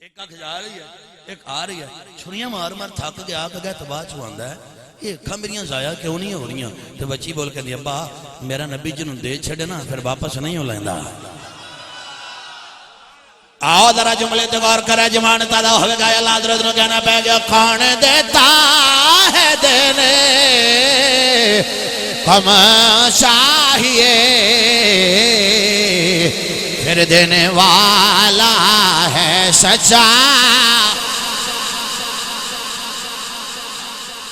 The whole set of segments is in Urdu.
ایک اکھ جا رہی ہے ایک آ رہی ہے چھریاں مار مار تھک گیا کہ گیا تباہ چواندہ ہے یہ اکھاں میریاں ضائع کیوں نہیں ہو رہی ہیں تو بچی بول کے دیا ابا میرا نبی جنہوں دے چھڑے نا پھر واپس نہیں ہو لیندہ آؤ ذرا جملے تے غور کرے جمان تازہ ہوئے گا اللہ حضرت نے کہنا پہ گیا کون دیتا ہے دینے کم چاہیے پھر دینے والا ہے سچا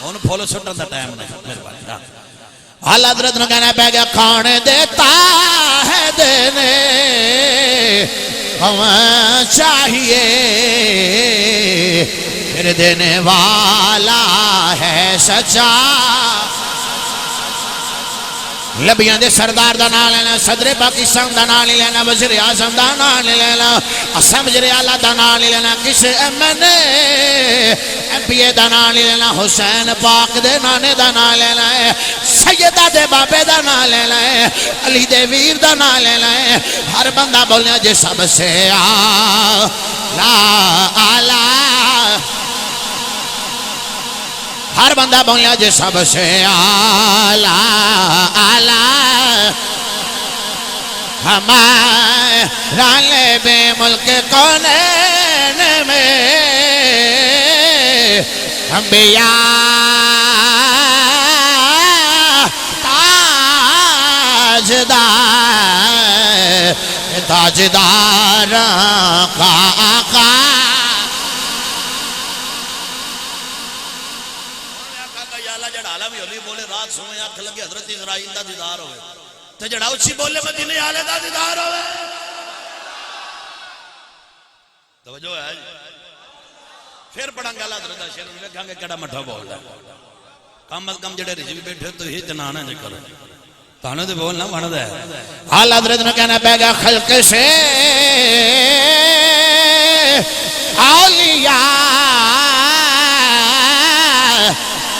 ان پھولو سٹن دا ٹائم نہیں میرے بات اللہ حضرت نے کہنا پہ گیا کون دیتا ہے دینے کم چاہیے پھر دینے والا ہے سچا لبیاں دے سردار دا نام لینا صدر پاکستان دا نام لینا وزیر اعظم دا نام لینا اسم وزیر اعلیٰ دا نام لینا کس ایم این ایم پی اے دا نام لینا حسین پاک دے نانے دا نام لینا ہے سیدہ دے بابے دا نام لینا ہے علی دے ویر دا نام لینا ہے ہر بندہ بولنا جے سب سے لا آلہ ہر بندہ بولیا جے سب سے آلہ آلہ ہمارا لب ملک کونین میں انبیاء تاجدار کا آقا بولے رات سوئے آنکھ لگے حضرت اسرائیل دا دیدار ہوئے تو جڑا اچھی بولے مدینہ آلے دا دیدار ہوئے توجہ ہے پھر پڑھیں گا اللہ حضرت شیر میں کہاں گے کڑا مٹھا بول رہا ہے کم از کم جڑے رجوی بیٹھے تو ہی جنانا نہیں کرو تانے دے بولنا مانا دے اللہ حضرت نے کہنا پہ گا خلق سے اولیاء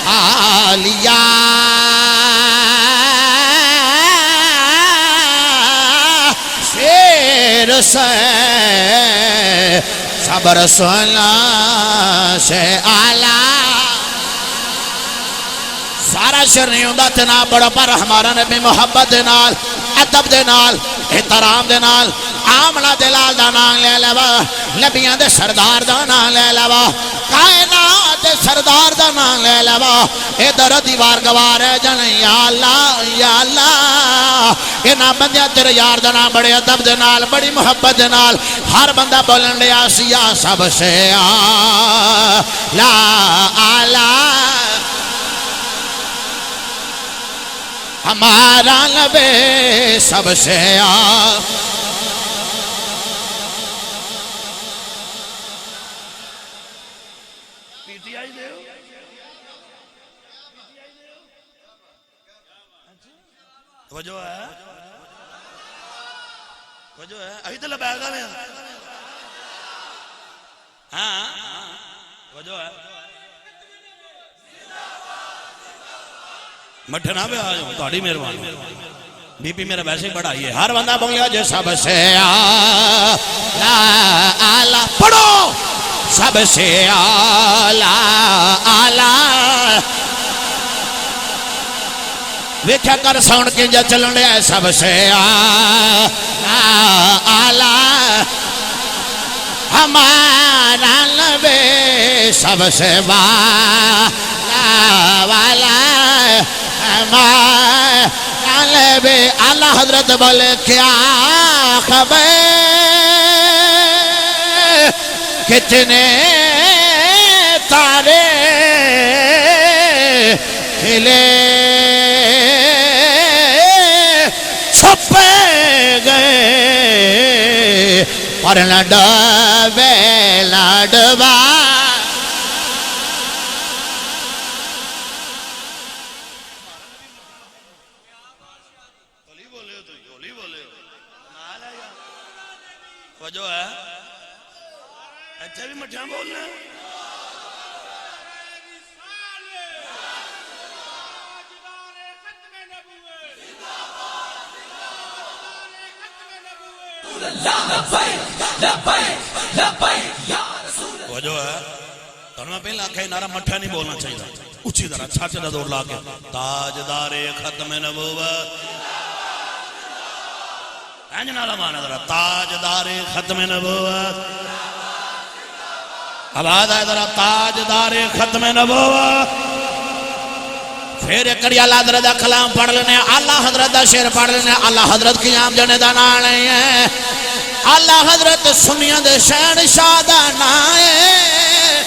آلیاء شیر سے سب رسول سے آلہ سارا شر نہیں ہوندہ تنا بڑا پر ہمارا نبی محبت دے نال ادب دے نال احترام دے نال آملہ دلال دا نام لے لوا نبیان دے سردار دا نام لے لوا کائنات دے سردار دا نام لے لوا اے در دیوار گوار ہے جن یا اللہ اے نا بندیاں تیرے یار دا نام بڑے ادب دے نال بڑی محبت دے نال ہر بندہ بولن لیا سیا سب سے لا آلہ ہمارا نبی سب سے پیٹی آئی دے توجہ ہے توجہ ہے ابھی تو لبائے گا میں ہاں توجہ ہے مٹھے نہ بھی آجوں توڑی مہربان بی پی میرا ویسے ہی بڑھائی ہے ہر بندہ بولیا جو سب سے آلہ پڑھو سب سے آلہ ویکھا کر ساؤنڈ کی جا چلن رہا ہے سب سے آلہ ہمارا نبی سب سے والا بے اللہ حضرت بولے کیا خبر کتنے تارے کھلے چھپے گئے پر لڈبے لڈبا جو ہے اچھا بھی مٹھیاں بولنا لبیک لبیک لبیک یا توجہ ہے تو میں پہلے آکھے نعرہ مٹھا نہیں بولنا چاہیے اچھی طرح چھاچے دا دور لا کے تاجدار ختم نبوت اینج نعرہ مانا ذرا تاجدار ختم نبوت آواز آئے ذرا تاجدار ختم نبوت پھر کڑی اللہ حضرت دا کلام پڑھ لینے اللہ حضرت دا شعر پڑھ لینے اللہ حضرت کی عام جنے دا نام نہیں ہے اللہ حضرت سنیاں دے شہنشاہ دا نام ہے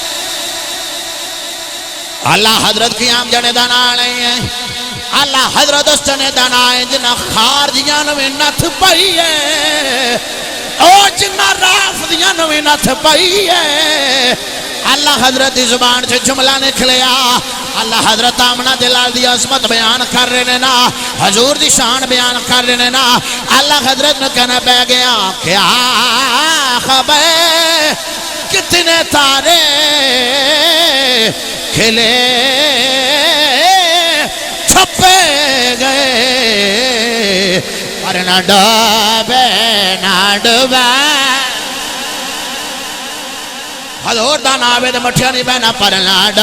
اللہ حضرت کی عام جنے دا نام نہیں ہے اللہ حضرت اس جنے دا نام ہے جنہ خارجیاں نویں نتھ پئی ہے او جنہ رافضیاں نویں نتھ پئی ہے اللہ حضرت دی زبان سے جملہ نکلیا اللہ حضرت آمنہ دلال دی عظمت بیان کر رہے نا حضور دی شان بیان کر رہے نا اللہ حضرت نے کہنا بہ گیا کیا خبر کتنے تارے کھلے چھپے گئے اور نہ ڈوبے نہ ڈوبے حضور دا ناوے دے مٹھیا نہیں بہنا پر لاڈ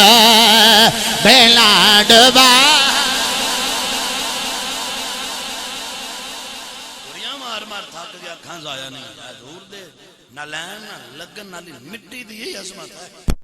بیلاڈ با دنیا مار مار تھاک گیا کھان زایا نہیں حضور دے نہ لین نہ لگن نہ مٹی دی یہ عظمت ہے